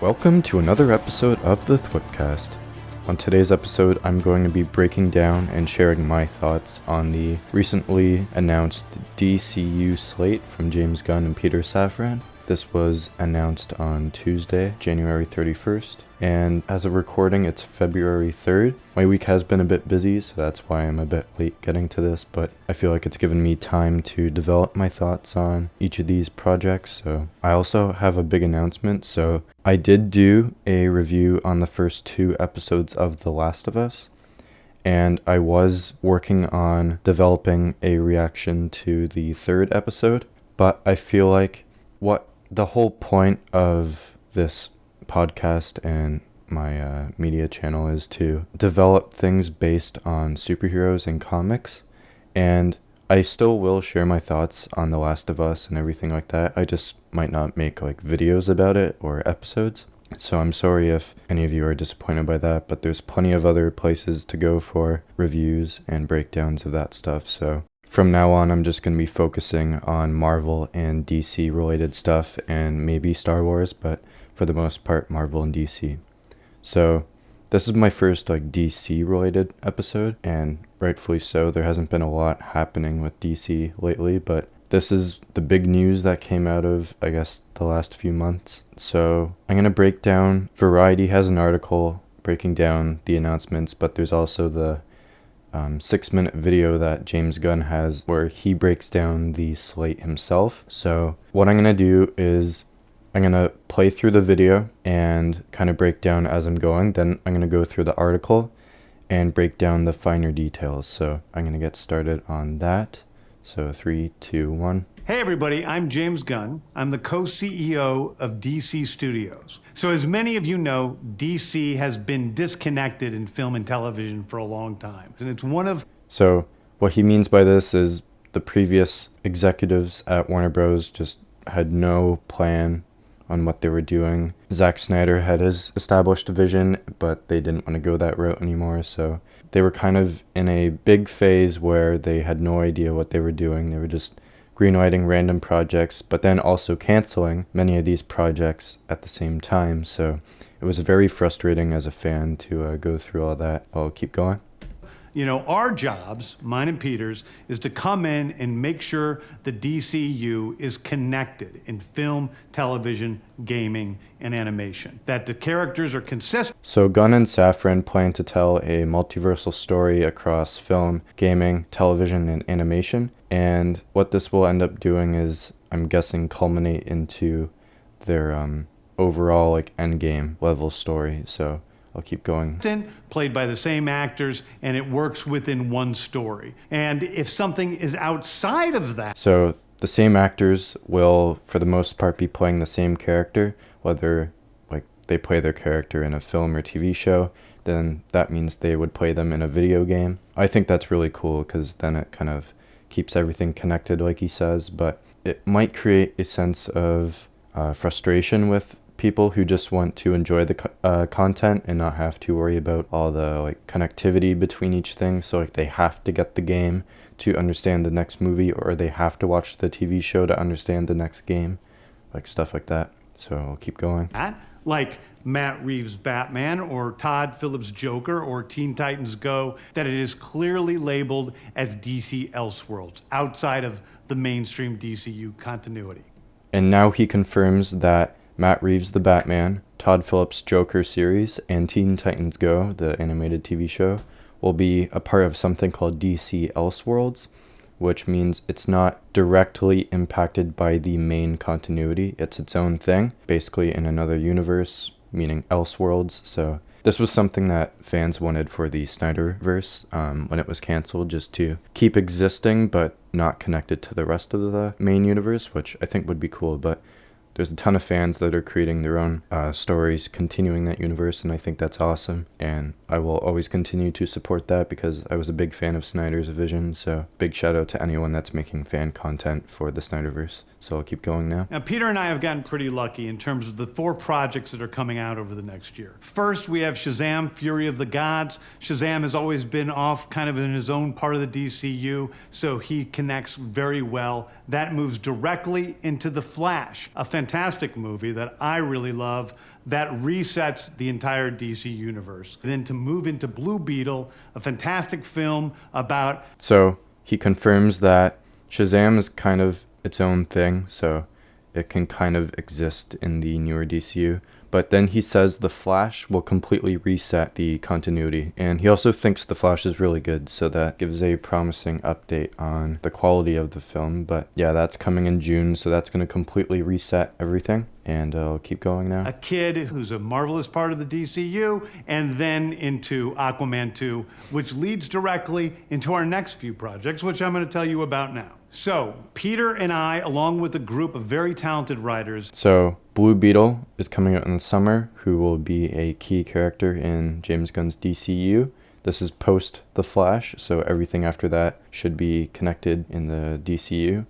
Welcome to another episode of the THWIPcast. On today's episode, I'm going to be breaking down and sharing my thoughts on the recently announced DCU Slate from James Gunn and Peter Safran. This was announced on Tuesday, January 31st, and as of recording, it's February 3rd. My week has been a bit busy, so that's why I'm a bit late getting to this, but I feel like it's given me time to develop my thoughts on each of these projects. So I also have a big announcement. So I did do a review on the first 2 episodes of The Last of Us, and I was working on developing a reaction to the 3rd episode, but I feel like what the whole point of this podcast and my media channel is to develop things based on superheroes and comics, and I still will share my thoughts on The Last of Us and everything like that. I just might not make like videos about it or episodes, so I'm sorry if any of you are disappointed by that, but there's plenty of other places to go for reviews and breakdowns of that stuff. So from now on, I'm just going to be focusing on Marvel and DC related stuff and maybe Star Wars, but for the most part, Marvel and DC. So this is my first DC related episode, and rightfully so. There hasn't been a lot happening with DC lately, but this is the big news that came out of, I guess, the last few months. So I'm going to break down, Variety has an article breaking down the announcements, but there's also the 6-minute video that James Gunn has where he breaks down the slate himself. So what I'm going to do is I'm going to play through the video and kind of break down as I'm going. Then I'm going to go through the article and break down the finer details. So I'm going to get started on that. So 3, 2, 1. Hey everybody, I'm James Gunn. I'm the co-CEO of DC Studios. So as many of you know, DC has been disconnected in film and television for a long time. And it's one of... So what he means by this is the previous executives at Warner Bros. Just had no plan on what they were doing. Zack Snyder had his established vision, but they didn't want to go that route anymore. So they were kind of in a big phase where they had no idea what they were doing. They were just greenlighting random projects, but then also canceling many of these projects at the same time. So it was very frustrating as a fan to go through all that. I'll keep going. You know, our jobs, mine and Peter's, is to come in and make sure the DCU is connected in film, television, gaming, and animation. That the characters are consistent. So Gunn and Safran plan to tell a multiversal story across film, gaming, television, and animation. And what this will end up doing is, I'm guessing, culminate into their overall endgame level story. So I'll keep going. Played by the same actors, and it works within one story. And if something is outside of that... So the same actors will, for the most part, be playing the same character, whether they play their character in a film or TV show, then that means they would play them in a video game. I think that's really cool, because then it kind of keeps everything connected, like he says, but it might create a sense of frustration with people who just want to enjoy the content and not have to worry about all the connectivity between each thing. So they have to get the game to understand the next movie, or they have to watch the TV show to understand the next game, stuff like that. So I'll keep going. Like Matt Reeves' Batman or Todd Phillips' Joker or Teen Titans Go, that it is clearly labeled as DC Elseworlds, outside of the mainstream DCU continuity. And now he confirms that Matt Reeves' The Batman, Todd Phillips' Joker series, and Teen Titans Go, the animated TV show, will be a part of something called DC Elseworlds, which means it's not directly impacted by the main continuity. It's its own thing, basically in another universe, meaning Elseworlds. So this was something that fans wanted for the Snyderverse when it was canceled, just to keep existing but not connected to the rest of the main universe, which I think would be cool. But there's a ton of fans that are creating their own stories, continuing that universe, and I think that's awesome. And I will always continue to support that because I was a big fan of Snyder's vision. So big shout out to anyone that's making fan content for the Snyderverse. So I'll keep going now. Now, Peter and I have gotten pretty lucky in terms of the 4 projects that are coming out over the next year. First, we have Shazam! Fury of the Gods. Shazam has always been off kind of in his own part of the DCU, so he connects very well. That moves directly into The Flash, a fantastic fantastic movie that I really love that resets the entire DC universe. Then to move into Blue Beetle, a fantastic film about... So he confirms that Shazam is kind of its own thing, so it can kind of exist in the newer DCU. But then he says The Flash will completely reset the continuity. And he also thinks The Flash is really good, so that gives a promising update on the quality of the film. But yeah, that's coming in June, so that's going to completely reset everything. And I'll keep going now. A kid who's a marvelous part of the DCU, and then into Aquaman 2, which leads directly into our next few projects, which I'm going to tell you about now. So, Peter and I, along with a group of very talented writers... So, Blue Beetle is coming out in the summer, who will be a key character in James Gunn's DCU. This is post The Flash, so everything after that should be connected in the DCU.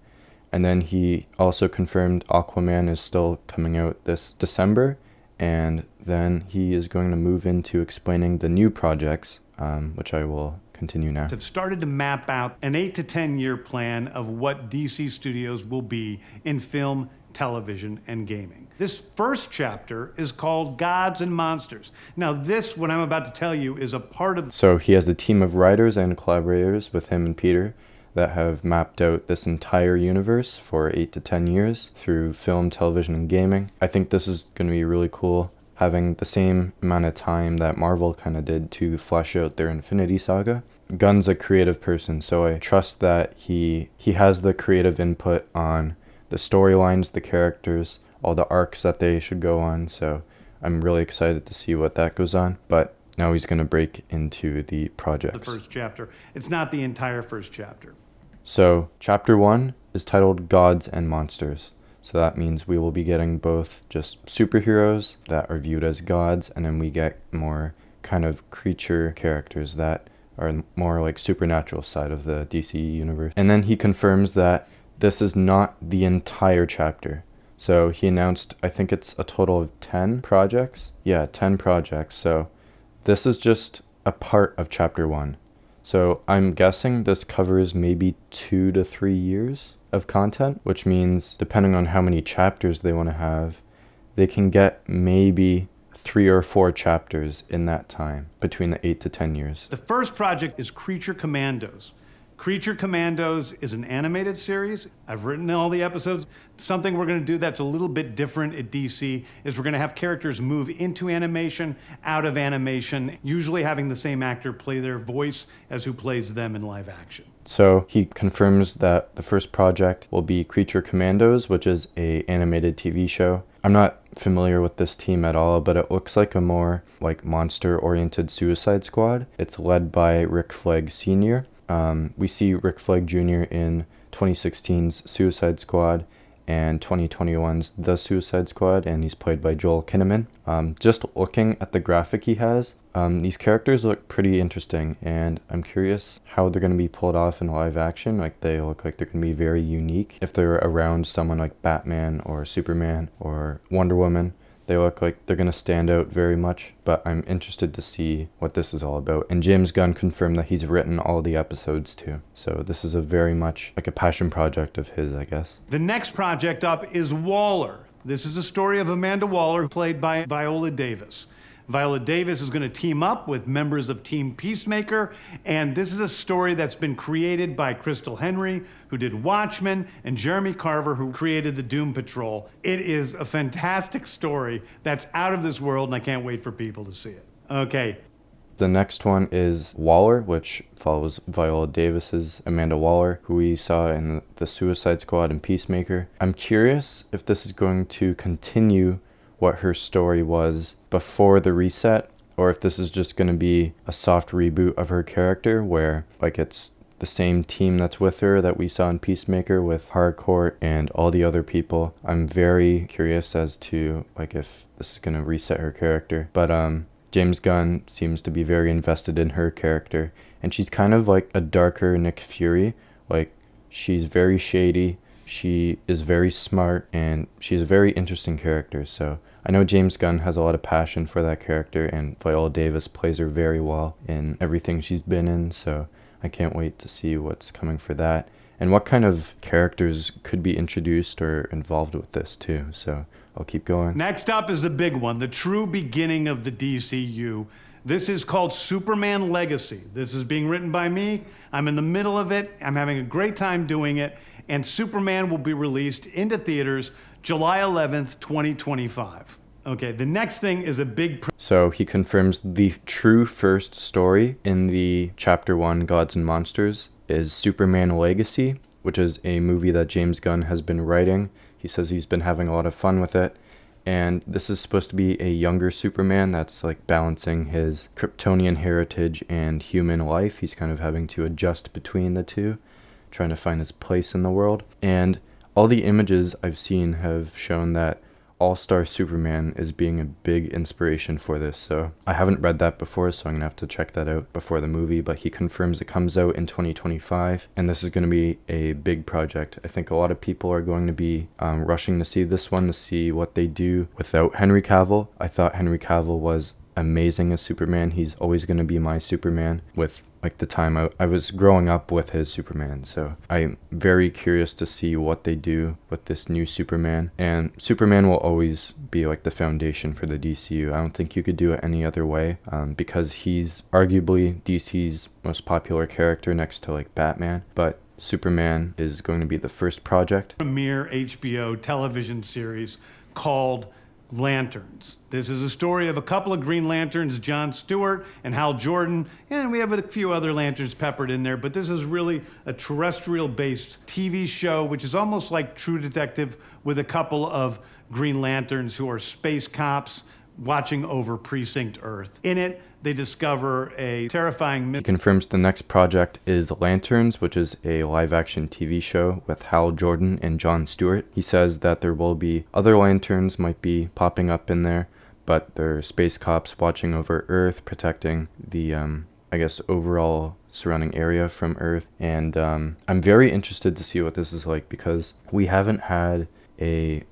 And then he also confirmed Aquaman is still coming out this December, and then he is going to move into explaining the new projects, which I will continue now. Have started to map out an 8 to 10 year plan of what DC Studios will be in film, television, and gaming. This first chapter is called Gods and Monsters. Now this, what I'm about to tell you, is a part of... So he has a team of writers and collaborators with him and Peter that have mapped out this entire universe for 8 to 10 years through film, television, and gaming. I think this is going to be really cool, having the same amount of time that Marvel kind of did to flesh out their Infinity Saga. Gunn's a creative person, so I trust that he has the creative input on the storylines, the characters, all the arcs that they should go on, so I'm really excited to see what that goes on. But now he's going to break into the projects. The first chapter. It's not the entire first chapter. So, Chapter 1 is titled Gods and Monsters. So that means we will be getting both just superheroes that are viewed as gods, and then we get more kind of creature characters that are more like supernatural side of the DC universe. And then he confirms that this is not the entire chapter. So he announced, I think it's a total of 10 projects. Yeah, 10 projects. So this is just a part of Chapter 1. So I'm guessing this covers maybe 2 to 3 years of content, which means depending on how many chapters they want to have, they can get maybe 3 or 4 chapters in that time, between the 8 to 10 years. The first project is Creature Commandos. Creature Commandos is an animated series. I've written all the episodes. Something we're going to do that's a little bit different at DC is we're going to have characters move into animation, out of animation, usually having the same actor play their voice as who plays them in live action. So he confirms that the first project will be Creature Commandos, which is a animated TV show. I'm not familiar with this team at all, but it looks like a more like monster-oriented Suicide Squad. It's led by Rick Flag Sr. We see Rick Flag Jr. in 2016's Suicide Squad and 2021's The Suicide Squad, and he's played by Joel Kinnaman. Just looking at the graphic he has, these characters look pretty interesting, and I'm curious how they're going to be pulled off in live action. Like, they look like they're going to be very unique. If they're around someone like Batman or Superman or Wonder Woman, they look like they're going to stand out very much, but I'm interested to see what this is all about. And James Gunn confirmed that he's written all the episodes too. So this is a very much like a passion project of his, I guess. The next project up is Waller. This is a story of Amanda Waller, played by Viola Davis. Viola Davis is going to team up with members of Team Peacemaker, and this is a story that's been created by Crystal Henry, who did Watchmen, and Jeremy Carver, who created the Doom Patrol. It is a fantastic story that's out of this world, and I can't wait for people to see it. Okay. The next one is Waller, which follows Viola Davis's Amanda Waller, who we saw in the Suicide Squad and Peacemaker. I'm curious if this is going to continue what her story was before the reset, or if this is just going to be a soft reboot of her character where like it's the same team that's with her that we saw in Peacemaker with Harcourt and all the other people. I'm very curious as to like if this is going to reset her character. But James Gunn seems to be very invested in her character, and she's kind of like a darker Nick Fury. Like, she's very shady, she is very smart, and she's a very interesting character. So I know James Gunn has a lot of passion for that character, and Viola Davis plays her very well in everything she's been in, so I can't wait to see what's coming for that. and what kind of characters could be introduced or involved with this too. So I'll keep going. Next up is the big one, the true beginning of the DCU. This is called Superman Legacy. This is being written by me. I'm in the middle of it. I'm having a great time doing it. And Superman will be released into theaters July 11th, 2025. Okay, the next thing is a big... So he confirms the true first story in the Chapter 1 Gods and Monsters is Superman Legacy, which is a movie that James Gunn has been writing. He says he's been having a lot of fun with it. And this is supposed to be a younger Superman that's like balancing his Kryptonian heritage and human life. He's kind of having to adjust between the two, trying to find his place in the world. And all the images I've seen have shown that All-Star Superman is being a big inspiration for this. So I haven't read that before, so I'm gonna have to check that out before the movie, but he confirms it comes out in 2025, and this is going to be a big project. I think a lot of people are going to be rushing to see this one to see what they do without Henry Cavill. I thought Henry Cavill was amazing as Superman. He's always going to be my Superman with like the time I was growing up with his Superman. So I'm very curious to see what they do with this new Superman. And Superman will always be like the foundation for the DCU. I don't think you could do it any other way, because he's arguably DC's most popular character next to like Batman. But Superman is going to be the first project. Premiere HBO television series called Lanterns. This is a story of a couple of Green Lanterns, John Stewart and Hal Jordan, and we have a few other Lanterns peppered in there, but this is really a terrestrial-based TV show, which is almost like True Detective with a couple of Green Lanterns who are space cops watching over Precinct Earth. In it, they discover a terrifying... He confirms the next project is Lanterns, which is a live-action TV show with Hal Jordan and Jon Stewart. He says that there will be other Lanterns might be popping up in there, but they're space cops watching over Earth, protecting the, I guess, overall surrounding area from Earth. And I'm very interested to see what this is like, because we haven't had a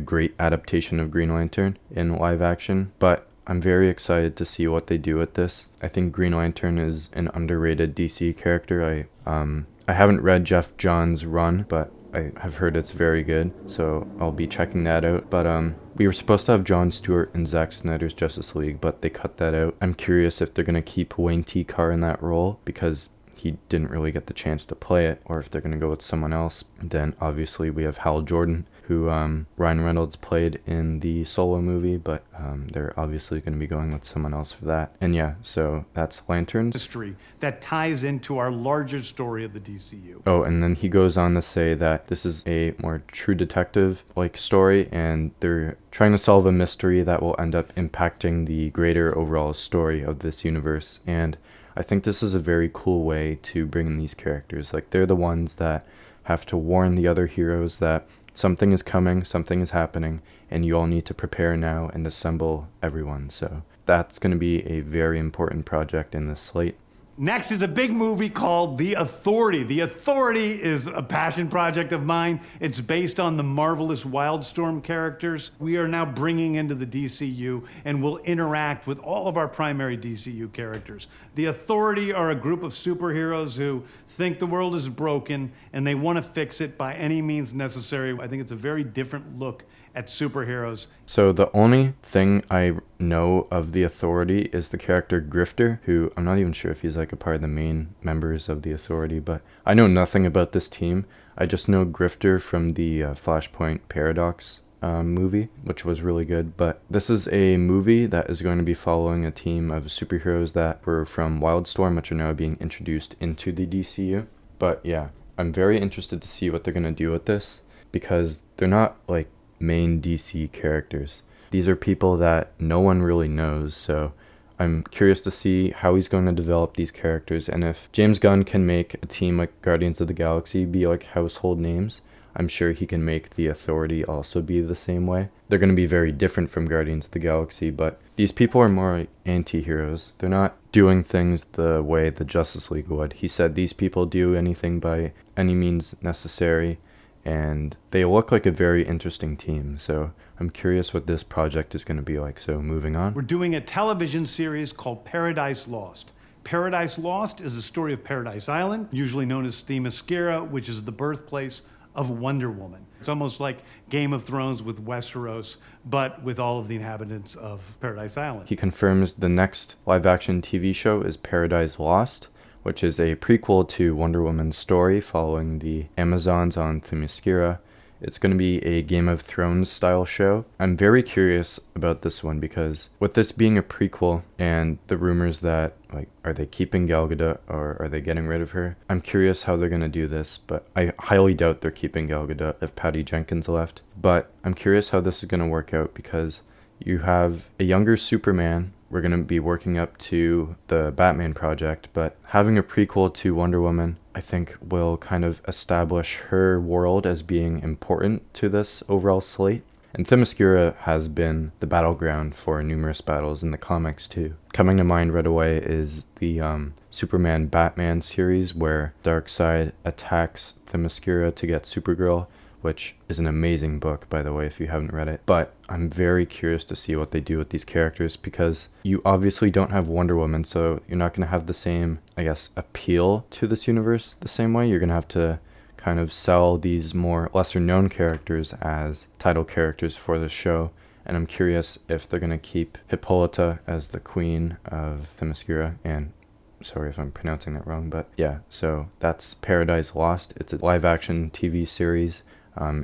great adaptation of Green Lantern in live action, but I'm very excited to see what they do with this. I think Green Lantern is an underrated DC character. I haven't read Jeff Johns' run, but I have heard it's very good, so I'll be checking that out. But we were supposed to have Jon Stewart in Zack Snyder's Justice League, but they cut that out. I'm curious if they're going to keep Wayne T. Carr in that role, because he didn't really get the chance to play it, or if they're going to go with someone else. Then obviously we have Hal Jordan, who Ryan Reynolds played in the Solo movie, but they're obviously going to be going with someone else for that. And yeah, so that's Lanterns. History that ties into our larger story of the DCU. Oh, and then he goes on to say that this is a more True Detective-like story, and they're trying to solve a mystery that will end up impacting the greater overall story of this universe. And I think this is a very cool way to bring in these characters. Like, they're the ones that have to warn the other heroes that something is coming, something is happening, and you all need to prepare now and assemble everyone. So that's going to be a very important project in this slate. Next is a big movie called The Authority. The Authority is a passion project of mine. It's based on the marvelous Wildstorm characters we are now bringing into the DCU and will interact with all of our primary DCU characters. The Authority are a group of superheroes who think the world is broken and they want to fix it by any means necessary. I think it's a very different look at superheroes. So the only thing I know of The Authority is the character Grifter, who I'm not even sure if he's like a part of the main members of The Authority, but I know nothing about this team. I just know Grifter from the Flashpoint Paradox movie, which was really good. But this is a movie that is going to be following a team of superheroes that were from Wildstorm, which are now being introduced into the DCU. But yeah, I'm very interested to see what they're going to do with this, because they're not like main DC characters. These are people that no one really knows, so I'm curious to see how he's going to develop these characters, and if James Gunn can make a team like Guardians of the Galaxy be like household names, I'm sure he can make The Authority also be the same way. They're going to be very different from Guardians of the Galaxy, but these people are more like anti-heroes. They're not doing things the way the Justice League would. He said these people do anything by any means necessary, and they look like a very interesting team. So I'm curious what this project is going to be like. So moving on. We're doing a television series called Paradise Lost. Paradise Lost is the story of Paradise Island, usually known as Themyscira, which is the birthplace of Wonder Woman. It's almost like Game of Thrones with Westeros, but with all of the inhabitants of Paradise Island. He confirms the next live-action TV show is Paradise Lost, which is a prequel to Wonder Woman's story following the Amazons on Themyscira. It's going to be a Game of Thrones style show. I'm very curious about this one because with this being a prequel and the rumors that, like, are they keeping Gal Gadot or are they getting rid of her? I'm curious how they're going to do this, but I highly doubt they're keeping Gal Gadot if Patty Jenkins left. But I'm curious how this is going to work out because you have a younger Superman. We're going to be working up to the Batman project, but having a prequel to Wonder Woman, I think, will kind of establish her world as being important to this overall slate. And Themyscira has been the battleground for numerous battles in the comics too. Coming to mind right away is the Superman Batman series where Darkseid attacks Themyscira to get Supergirl, which is an amazing book, by the way, if you haven't read it. But I'm very curious to see what they do with these characters because you obviously don't have Wonder Woman, so you're not going to have the same, I guess, appeal to this universe the same way. You're going to have to kind of sell these more lesser-known characters as title characters for the show. And I'm curious if they're going to keep Hippolyta as the queen of Themyscira, and sorry if I'm pronouncing that wrong, but yeah, so that's Paradise Lost. It's a live-action TV series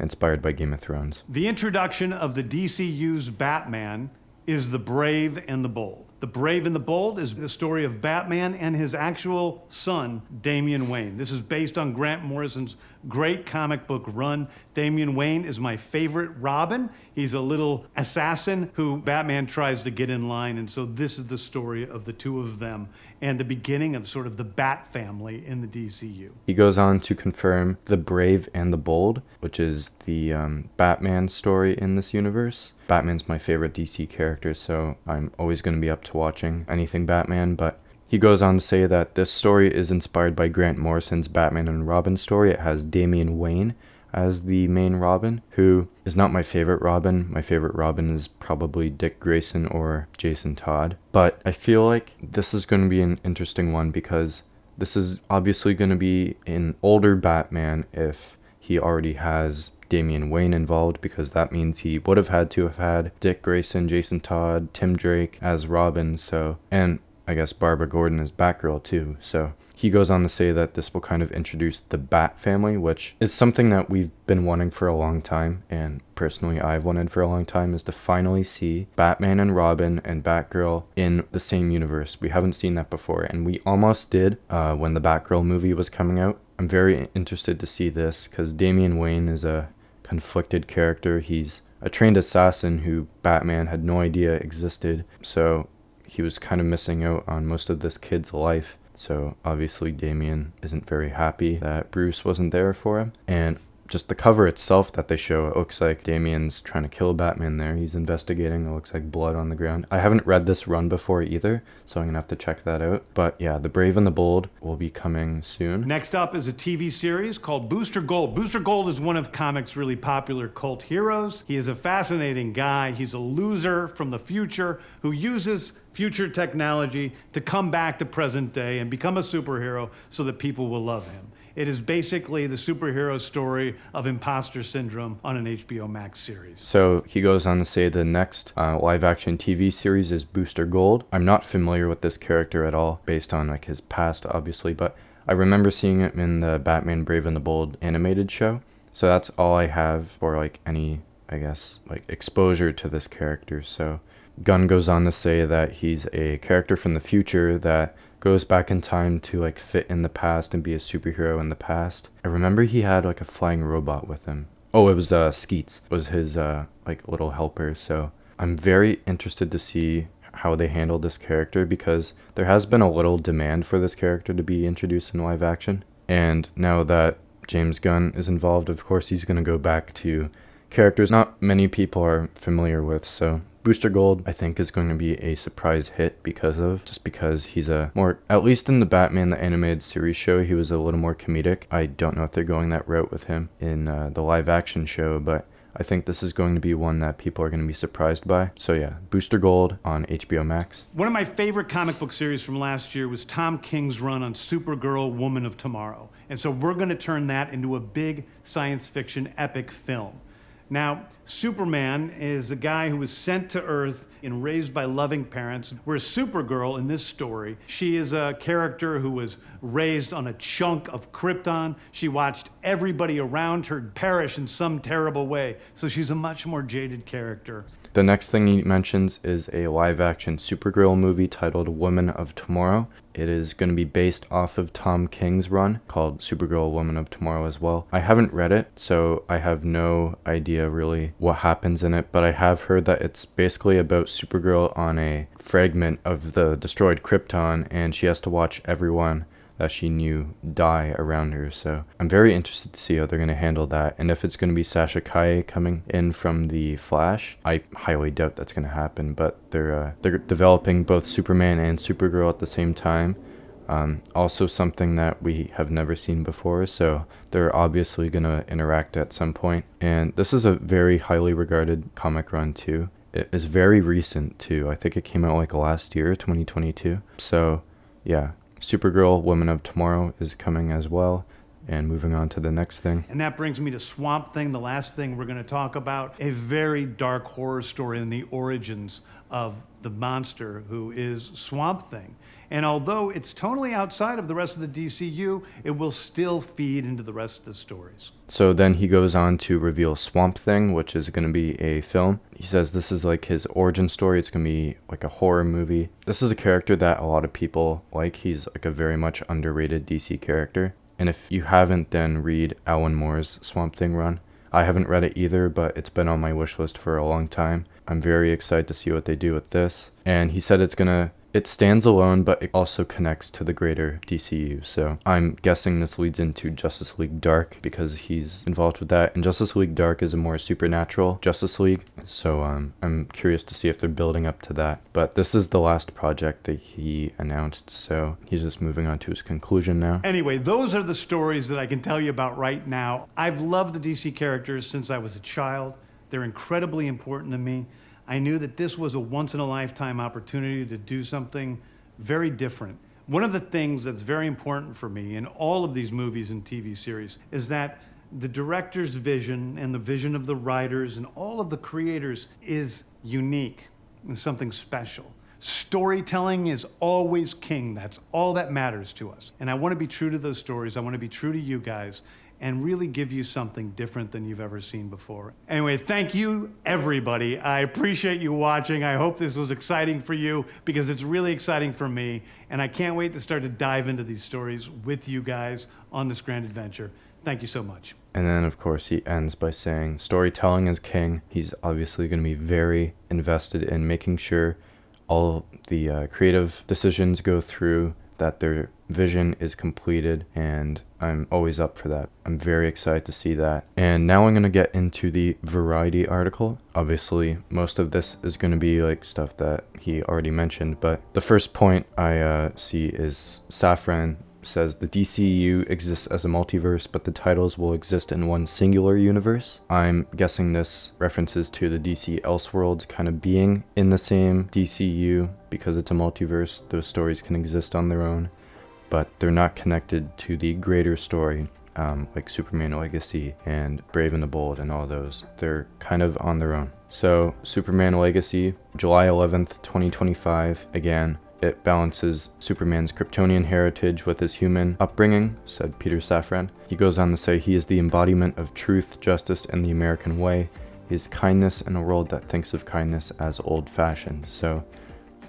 inspired by Game of Thrones. The introduction of the DCU's Batman is The Brave and the Bold. The Brave and the Bold is the story of Batman and his actual son, Damian Wayne. This is based on Grant Morrison's great comic book run. Damian Wayne is my favorite Robin. He's a little assassin who Batman tries to get in line, and so this is the story of the two of them and the beginning of sort of the Bat family in the DCU. He goes on to confirm The Brave and the Bold, which is the Batman story in this universe. Batman's my favorite DC character, so I'm always going to be up to watching anything Batman, but he goes on to say that this story is inspired by Grant Morrison's Batman and Robin story. It has Damian Wayne as the main Robin, who is not my favorite Robin. My favorite Robin is probably Dick Grayson or Jason Todd. But I feel like this is going to be an interesting one because this is obviously going to be an older Batman if he already has Damian Wayne involved, because that means he would have had to have had Dick Grayson, Jason Todd, Tim Drake as Robin, so, and I guess Barbara Gordon as Batgirl too. So he goes on to say that this will kind of introduce the Bat family, which is something that we've been wanting for a long time, and personally I've wanted for a long time, is to finally see Batman and Robin and Batgirl in the same universe. We haven't seen that before, and we almost did when the Batgirl movie was coming out. I'm very interested to see this because Damian Wayne is a conflicted character. He's a trained assassin who Batman had no idea existed, so he was kind of missing out on most of this kid's life. So obviously Damian isn't very happy that Bruce wasn't there for him. And just the cover itself that they show, it looks like Damian's trying to kill Batman there. He's investigating. It looks like blood on the ground. I haven't read this run before either, so I'm going to have to check that out. But yeah, The Brave and the Bold will be coming soon. Next up is a TV series called Booster Gold. Booster Gold is one of comics' really popular cult heroes. He is a fascinating guy. He's a loser from the future who uses future technology to come back to present day and become a superhero so that people will love him. It is basically the superhero story of imposter syndrome on an HBO Max series. So he goes on to say the next live-action TV series is Booster Gold. I'm not familiar with this character at all, based on like his past, obviously, but I remember seeing him in the Batman Brave and the Bold animated show. So that's all I have for like any, I guess, like exposure to this character. So Gunn goes on to say that he's a character from the future that goes back in time to like fit in the past and be a superhero in the past. I remember he had like a flying robot with him. Oh, it was Skeets was his like little helper. So I'm very interested to see how they handle this character because there has been a little demand for this character to be introduced in live action. And now that James Gunn is involved, of course he's going to go back to characters not many people are familiar with. So Booster Gold, I think, is going to be a surprise hit because he's a more, at least in the Batman the Animated Series show, he was a little more comedic. I don't know if they're going that route with him in the live action show, but I think this is going to be one that people are going to be surprised by. So yeah, Booster Gold on HBO Max. One of my favorite comic book series from last year was Tom King's run on Supergirl, Woman of Tomorrow. And so we're going to turn that into a big science fiction epic film. Now, Superman is a guy who was sent to Earth and raised by loving parents, whereas Supergirl in this story, she is a character who was raised on a chunk of Krypton. She watched everybody around her perish in some terrible way, so she's a much more jaded character. The next thing he mentions is a live-action Supergirl movie titled Woman of Tomorrow. It is going to be based off of Tom King's run called Supergirl Woman of Tomorrow as well. I haven't read it, so I have no idea really what happens in it, but I have heard that it's basically about Supergirl on a fragment of the destroyed Krypton, and she has to watch everyone that she knew die around her. So I'm very interested to see how they're going to handle that. And if it's going to be Sasha Calle coming in from The Flash, I highly doubt that's going to happen. But they're developing both Superman and Supergirl at the same time. Also something that we have never seen before, so they're obviously going to interact at some point. And this is a very highly regarded comic run too. It is very recent too. I think it came out like last year, 2022. So yeah, Supergirl, Woman of Tomorrow is coming as well. And moving on to the next thing. And that brings me to Swamp Thing, the last thing we're going to talk about. A very dark horror story in the origins of the monster who is Swamp Thing. And although it's totally outside of the rest of the DCU, it will still feed into the rest of the stories. So then he goes on to reveal Swamp Thing, which is going to be a film. He says this is like his origin story. It's going to be like a horror movie. This is a character that a lot of people like. He's like a very much underrated DC character. And if you haven't, then read Alan Moore's Swamp Thing run. I haven't read it either, but it's been on my wish list for a long time. I'm very excited to see what they do with this. And he said it stands alone, but it also connects to the greater DCU. So I'm guessing this leads into Justice League Dark because he's involved with that. And Justice League Dark is a more supernatural Justice League. So I'm curious to see if they're building up to that. But this is the last project that he announced. So he's just moving on to his conclusion now. Anyway, those are the stories that I can tell you about right now. I've loved the DC characters since I was a child. They're incredibly important to me. I knew that this was a once-in-a-lifetime opportunity to do something very different. One of the things that's very important for me in all of these movies and TV series is that the director's vision and the vision of the writers and all of the creators is unique and something special. Storytelling is always king. That's all that matters to us. And I want to be true to those stories. I want to be true to you guys and really give you something different than you've ever seen before. Anyway, thank you, everybody. I appreciate you watching. I hope this was exciting for you because it's really exciting for me. And I can't wait to start to dive into these stories with you guys on this grand adventure. Thank you so much. And then, of course, he ends by saying, storytelling is king. He's obviously going to be very invested in making sure all the creative decisions go through, that their vision is completed, and I'm always up for that. I'm very excited to see that. And now I'm going to get into the Variety article. Obviously, most of this is going to be like stuff that he already mentioned, but the first point I see is Safran says the DCU exists as a multiverse, but the titles will exist in one singular universe. I'm guessing this references to the DC Elseworlds kind of being in the same DCU because it's a multiverse. Those stories can exist on their own, but they're not connected to the greater story, like Superman Legacy and Brave and the Bold and all those. They're kind of on their own. So Superman Legacy, July 11th, 2025, again, it balances Superman's Kryptonian heritage with his human upbringing, said Peter Safran. He goes on to say he is the embodiment of truth, justice, and the American way. He is kindness in a world that thinks of kindness as old-fashioned. So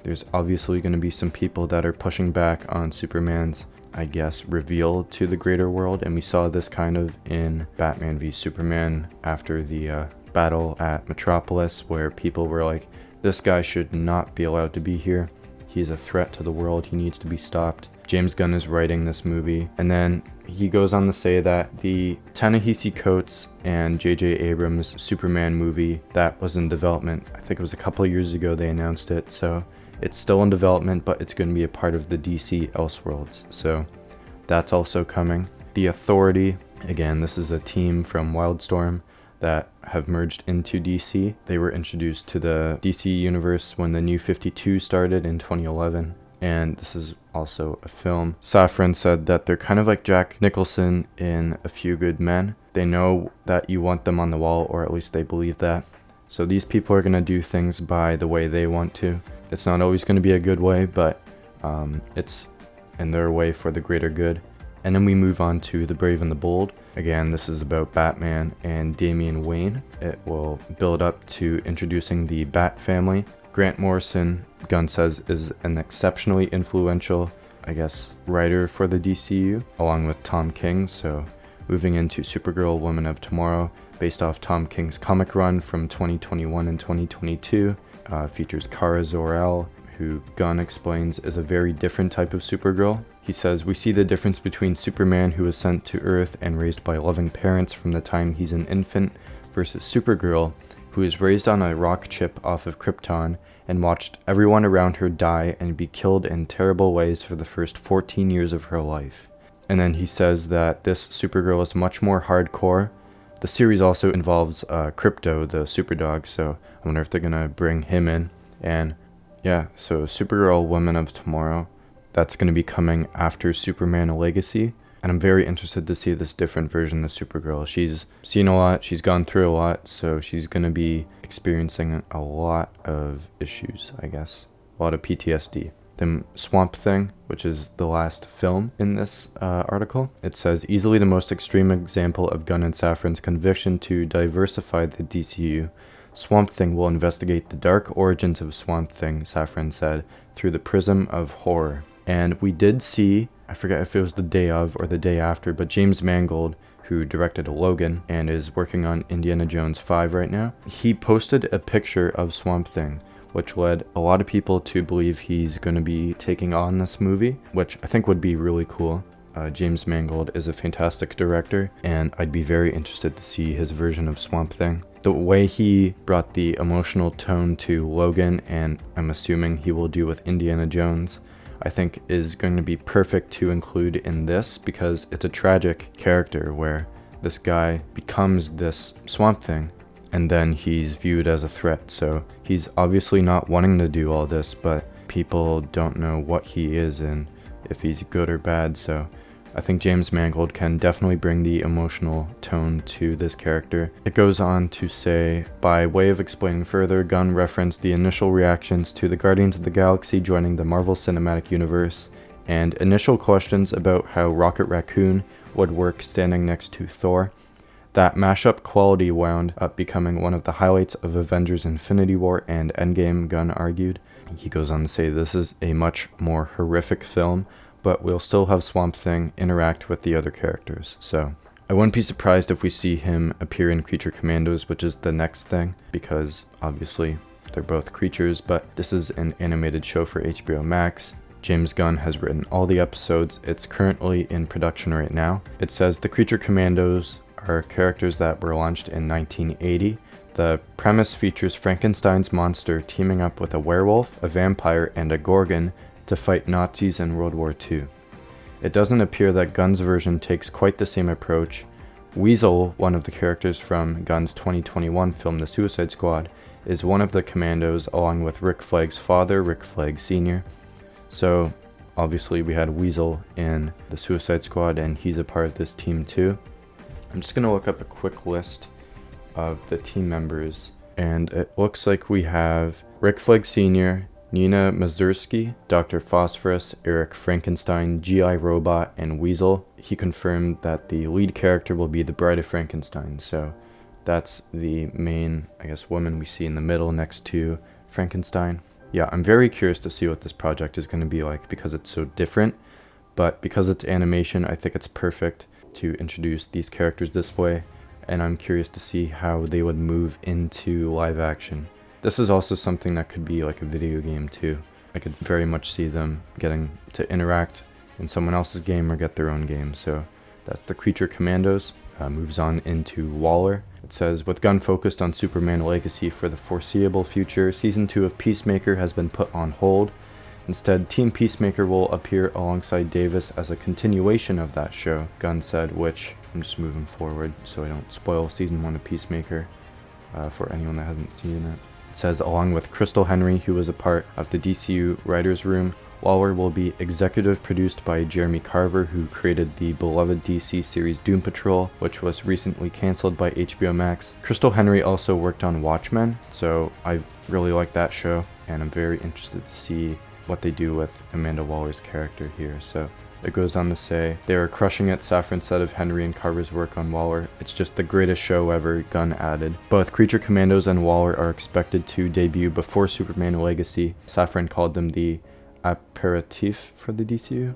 there's obviously going to be some people that are pushing back on Superman's, I guess, reveal to the greater world. And we saw this kind of in Batman v Superman after the battle at Metropolis, where people were like, this guy should not be allowed to be here. He's a threat to the world. He needs to be stopped. James Gunn is writing this movie. And then he goes on to say that the Ta-Nehisi Coates and J.J. Abrams Superman movie that was in development, I think it was a couple of years ago they announced it. So it's still in development, but it's going to be a part of the DC Elseworlds. So that's also coming. The Authority, again, this is a team from Wildstorm that have merged into DC. They were introduced to the DC universe when the New 52 started in 2011, and this is also a film. Safran said that they're kind of like Jack Nicholson in A Few Good Men. They know that you want them on the wall, or at least they believe that. So these people are going to do things by the way they want to. It's not always going to be a good way, but it's in their way for the greater good. And then we move on to The Brave and the Bold. Again, this is about Batman and Damian Wayne. It will build up to introducing the Bat family. Grant Morrison, Gunn says, is an exceptionally influential, writer for the DCU, along with Tom King. So moving into Supergirl, Woman of Tomorrow, based off Tom King's comic run from 2021 and 2022, features Kara Zor-El, who Gunn explains is a very different type of Supergirl. He says, "We see the difference between Superman, who was sent to Earth and raised by loving parents from the time he's an infant, versus Supergirl, who is raised on a rock chip off of Krypton and watched everyone around her die and be killed in terrible ways for the first 14 years of her life." And then he says that this Supergirl is much more hardcore. The series also involves Crypto, the Superdog, so I wonder if they're gonna bring him in. And yeah, so Supergirl, Woman of Tomorrow, that's going to be coming after Superman: Legacy, and I'm very interested to see this different version of Supergirl. She's seen a lot, she's gone through a lot, so she's going to be experiencing a lot of issues, a lot of PTSD. Then Swamp Thing, which is the last film in this article, it says, "Easily the most extreme example of Gunn and Safran's conviction to diversify the DCU. Swamp Thing will investigate the dark origins of Swamp Thing," Safran said, "through the prism of horror." And we did see, I forget if it was the day of or the day after, but James Mangold, who directed Logan and is working on Indiana Jones 5 right now, he posted a picture of Swamp Thing, which led a lot of people to believe he's going to be taking on this movie, which I think would be really cool. James Mangold is a fantastic director, and I'd be very interested to see his version of Swamp Thing. The way he brought the emotional tone to Logan, and I'm assuming he will do with Indiana Jones, I think is going to be perfect to include in this, because it's a tragic character where this guy becomes this Swamp Thing, and then he's viewed as a threat. So he's obviously not wanting to do all this, but people don't know what he is and if he's good or bad. So I think James Mangold can definitely bring the emotional tone to this character. It goes on to say, by way of explaining further, Gunn referenced the initial reactions to the Guardians of the Galaxy joining the Marvel Cinematic Universe, and initial questions about how Rocket Raccoon would work standing next to Thor. That mashup quality wound up becoming one of the highlights of Avengers: Infinity War and Endgame, Gunn argued. He goes on to say, "This is a much more horrific film, but we'll still have Swamp Thing interact with the other characters." So I wouldn't be surprised if we see him appear in Creature Commandos, which is the next thing, because obviously they're both creatures, but this is an animated show for HBO Max. James Gunn has written all the episodes. It's currently in production right now. It says the Creature Commandos are characters that were launched in 1980. The premise features Frankenstein's monster teaming up with a werewolf, a vampire, and a gorgon to fight Nazis in World War II. It doesn't appear that Gunn's version takes quite the same approach. Weasel, one of the characters from Gunn's 2021 film The Suicide Squad, is one of the commandos along with Rick Flagg's father, Rick Flag Sr. So obviously we had Weasel in The Suicide Squad and he's a part of this team too. I'm just going to look up a quick list of the team members, and it looks like we have Rick Flag Sr., Nina Mazursky, Dr. Phosphorus, Eric Frankenstein, G.I. Robot, and Weasel. He confirmed that the lead character will be the Bride of Frankenstein, so that's the main, woman we see in the middle next to Frankenstein. Yeah, I'm very curious to see what this project is going to be like, because it's so different, but because it's animation, I think it's perfect to introduce these characters this way, and I'm curious to see how they would move into live action. This is also something that could be like a video game too. I could very much see them getting to interact in someone else's game or get their own game. So that's the Creature Commandos. Moves on into Waller. It says, with Gunn focused on Superman Legacy for the foreseeable future, Season 2 of Peacemaker has been put on hold. Instead, Team Peacemaker will appear alongside Davis as a continuation of that show, Gunn said, which I'm just moving forward so I don't spoil season 1 of Peacemaker for anyone that hasn't seen it. It says, along with Crystal Henry, who was a part of the DCU writers' room, Waller will be executive produced by Jeremy Carver, who created the beloved DC series Doom Patrol, which was recently cancelled by HBO Max. Crystal Henry also worked on Watchmen, so I really like that show, and I'm very interested to see what they do with Amanda Waller's character here. So it goes on to say, they are crushing it, Safran said of Henry and Carver's work on Waller. It's just the greatest show ever, Gunn added. Both Creature Commandos and Waller are expected to debut before Superman Legacy. Safran called them the aperitif for the DCU.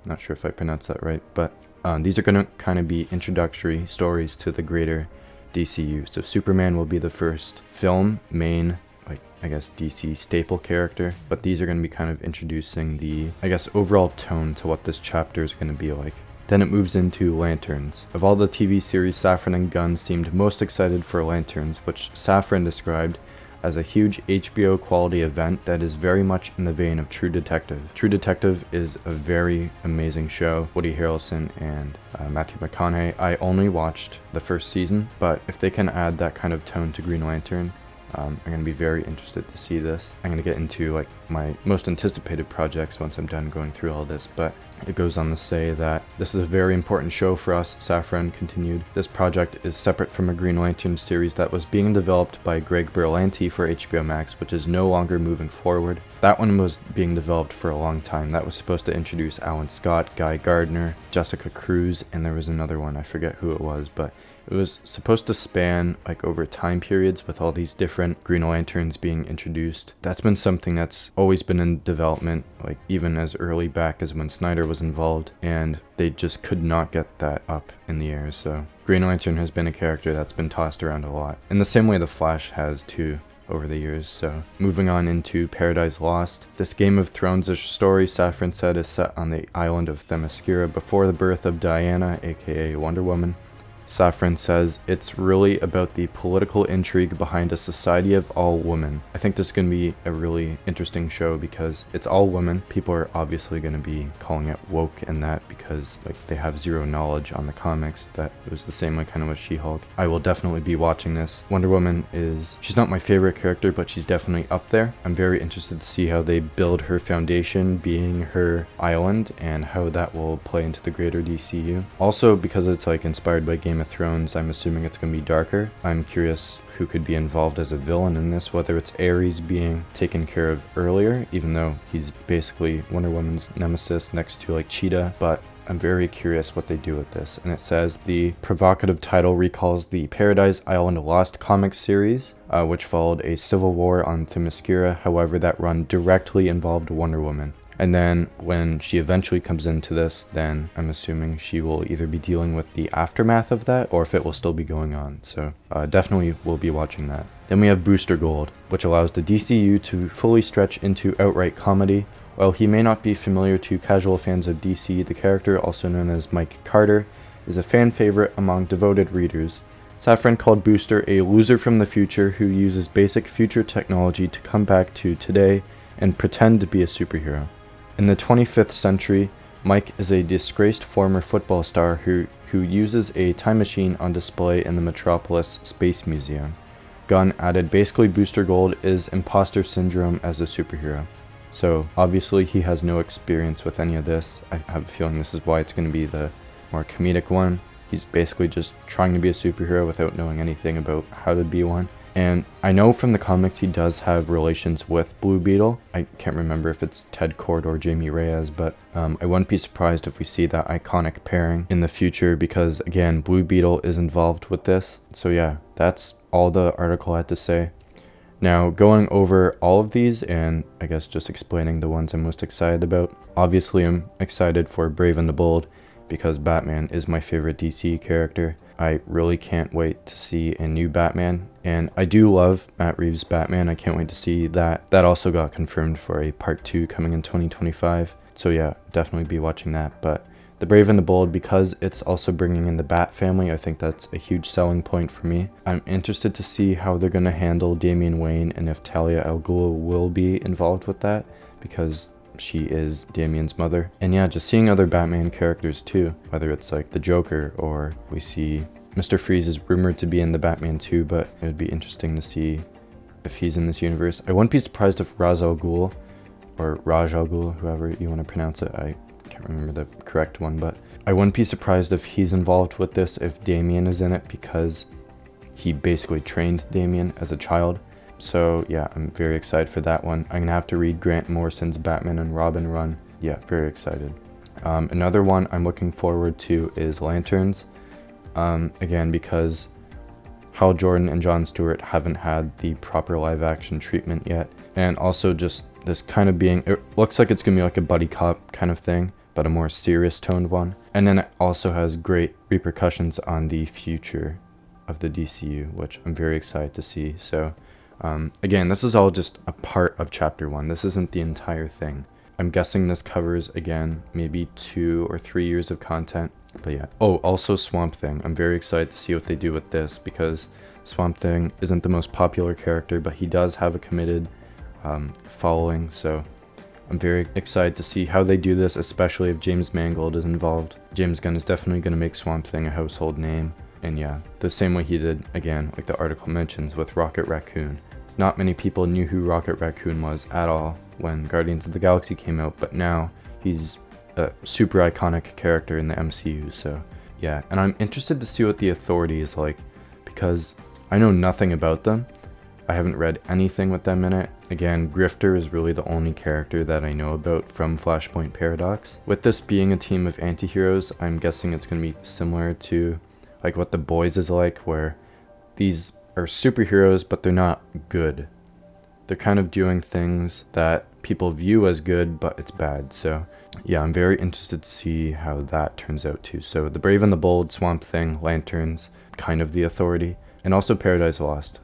Not sure if I pronounced that right, but these are going to kind of be introductory stories to the greater DCU. So Superman will be the first film main, like, I guess, DC staple character, but these are going to be kind of introducing the, I guess, overall tone to what this chapter is going to be like. Then it moves into Lanterns. Of all the TV series, Safran and Gunn seemed most excited for Lanterns, which Safran described as a huge HBO quality event that is very much in the vein of True Detective. True Detective is a very amazing show. Woody Harrelson and Matthew McConaughey. I only watched the first season, but if they can add that kind of tone to Green Lantern, I'm going to be very interested to see this. I'm going to get into like my most anticipated projects once I'm done going through all this, but it goes on to say that this is a very important show for us, Safran continued. This project is separate from a Green Lantern series that was being developed by Greg Berlanti for HBO Max, which is no longer moving forward. That one was being developed for a long time. That was supposed to introduce Alan Scott, Guy Gardner, Jessica Cruz, and there was another one, I forget who it was, but it was supposed to span like over time periods with all these different Green Lanterns being introduced. That's been something that's always been in development, like even as early back as when Snyder was involved, and they just could not get that up in the air. So Green Lantern has been a character that's been tossed around a lot, in the same way the Flash has too over the years. So moving on into Paradise Lost. This Game of Thrones-ish story, Safran said, is set on the island of Themyscira before the birth of Diana, aka Wonder Woman. Safran says, it's really about the political intrigue behind a society of all women. I think this is going to be a really interesting show because it's all women. People are obviously going to be calling it woke and that because like they have zero knowledge on the comics. That it was the same way kind of with She-Hulk. I will definitely be watching this. Wonder Woman she's not my favorite character, but she's definitely up there. I'm very interested to see how they build her foundation being her island and how that will play into the greater DCU. Also, because it's like inspired by Game of Thrones, I'm assuming it's going to be darker. I'm curious who could be involved as a villain in this, whether it's Ares being taken care of earlier, even though he's basically Wonder Woman's nemesis next to like Cheetah, but I'm very curious what they do with this. And it says the provocative title recalls the Paradise Island Lost comics series, which followed a civil war on Themyscira. However, that run directly involved Wonder Woman. And then when she eventually comes into this, then I'm assuming she will either be dealing with the aftermath of that or if it will still be going on. So definitely we'll be watching that. Then we have Booster Gold, which allows the DCU to fully stretch into outright comedy. While he may not be familiar to casual fans of DC, the character, also known as Mike Carter, is a fan favorite among devoted readers. Safran called Booster a loser from the future who uses basic future technology to come back to today and pretend to be a superhero. In the 25th century, Mike is a disgraced former football star who uses a time machine on display in the Metropolis Space Museum. Gunn added, basically Booster Gold is imposter syndrome as a superhero. So obviously he has no experience with any of this. I have a feeling this is why it's going to be the more comedic one. He's basically just trying to be a superhero without knowing anything about how to be one. And I know from the comics he does have relations with Blue Beetle. I can't remember if it's Ted Kord or Jamie Reyes, but I wouldn't be surprised if we see that iconic pairing in the future because, again, Blue Beetle is involved with this. So yeah, that's all the article had to say. Now, going over all of these and I guess just explaining the ones I'm most excited about. Obviously, I'm excited for Brave and the Bold because Batman is my favorite DC character. I really can't wait to see a new Batman, and I do love Matt Reeves' Batman. I can't wait to see that. That also got confirmed for a part 2 coming in 2025, so yeah, definitely be watching that. But the Brave and the Bold, because it's also bringing in the Bat family, I think that's a huge selling point for me. I'm interested to see how they're going to handle Damian Wayne and if Talia al Ghul will be involved with that, because she is Damien's mother. And yeah, just seeing other Batman characters too, whether it's like the Joker, or we see Mr. Freeze is rumored to be in the Batman too, but it would be interesting to see if he's in this universe. I wouldn't be surprised if Ra's al Ghul, or Raj al Ghul, whoever you want to pronounce it, I can't remember the correct one, but I wouldn't be surprised if he's involved with this, if Damien is in it, because he basically trained Damien as a child. So yeah, I'm very excited for that one. I'm gonna have to read Grant Morrison's Batman and Robin run. Yeah, very excited. Another one I'm looking forward to is Lanterns. Again, because Hal Jordan and Jon Stewart haven't had the proper live action treatment yet. And also just this kind of being, it looks like it's gonna be like a buddy cop kind of thing, but a more serious toned one. And then it also has great repercussions on the future of the DCU, which I'm very excited to see. So again, this is all just a part of chapter 1. This isn't the entire thing. I'm guessing this covers, again, maybe 2 or 3 years of content. But yeah. Oh, also Swamp Thing. I'm very excited to see what they do with this, because Swamp Thing isn't the most popular character, but he does have a committed following. So I'm very excited to see how they do this, especially if James Mangold is involved. James Gunn is definitely going to make Swamp Thing a household name. And yeah, the same way he did, again, like the article mentions, with Rocket Raccoon. Not many people knew who Rocket Raccoon was at all when Guardians of the Galaxy came out, but now he's a super iconic character in the MCU. So yeah, and I'm interested to see what the Authority is like, because I know nothing about them. I haven't read anything with them in it. Again, Grifter is really the only character that I know about from Flashpoint Paradox. With this being a team of anti-heroes, I'm guessing it's going to be similar to like what The Boys is like, where these are superheroes, but they're not good. They're kind of doing things that people view as good, but it's bad. So yeah, I'm very interested to see how that turns out too. So The Brave and the Bold, Swamp Thing, Lanterns, kind of the Authority, and also Paradise Lost.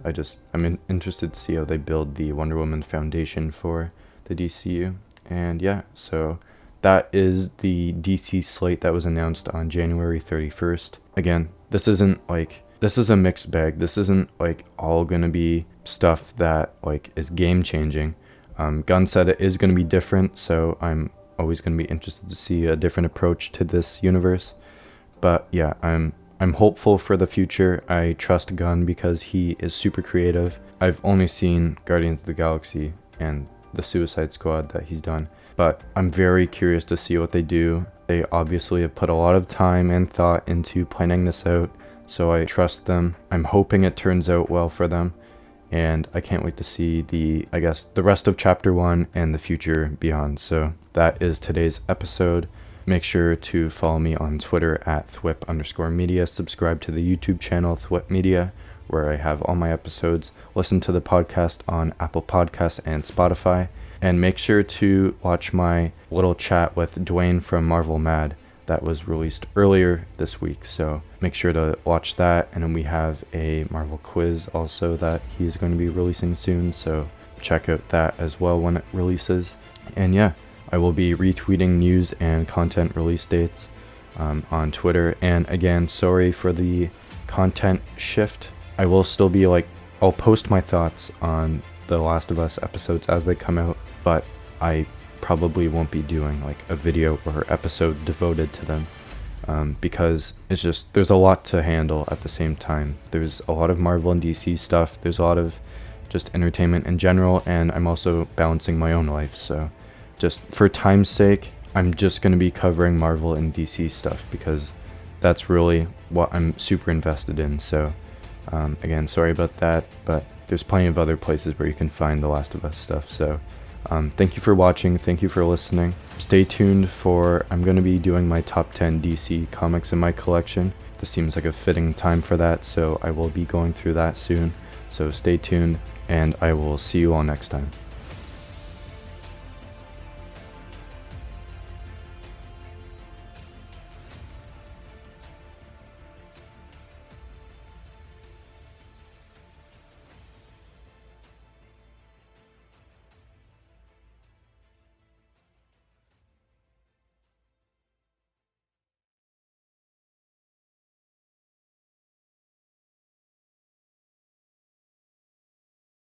I'm interested to see how they build the Wonder Woman foundation for the DCU. And yeah, so that is the DC slate that was announced on January 31st. Again, this is a mixed bag. This isn't like all gonna be stuff that like is game changing. Gunn said it is gonna be different, so I'm always gonna be interested to see a different approach to this universe. But yeah, I'm hopeful for the future. I trust Gunn because he is super creative. I've only seen Guardians of the Galaxy and the Suicide Squad that he's done, but I'm very curious to see what they do. They obviously have put a lot of time and thought into planning this out, so I trust them. I'm hoping it turns out well for them, and I can't wait to see the rest of chapter 1 and the future beyond. So that is today's episode. Make sure to follow me on Twitter at THWIP_media. Subscribe to the YouTube channel THWIP Media, where I have all my episodes. Listen to the podcast on Apple Podcasts and Spotify. And make sure to watch my little chat with Dwayne from Marvel Mad that was released earlier this week. So make sure to watch that. And then we have a Marvel quiz also that he's going to be releasing soon. So check out that as well when it releases. And yeah, I will be retweeting news and content release dates on Twitter. And again, sorry for the content shift. I will still be I'll post my thoughts on the Last of Us episodes as they come out, but I probably won't be doing a video or episode devoted to them, because it's just, there's a lot to handle at the same time. There's a lot of Marvel and DC stuff, there's a lot of just entertainment in general, and I'm also balancing my own life. So just for time's sake, I'm just going to be covering Marvel and DC stuff because that's really what I'm super invested in. So again, sorry about that, but there's plenty of other places where you can find the Last of Us stuff. So thank you for watching, thank you for listening. Stay tuned for, I'm going to be doing my top 10 DC comics in my collection. This seems like a fitting time for that, so I will be going through that soon. So stay tuned, and I will see you all next time.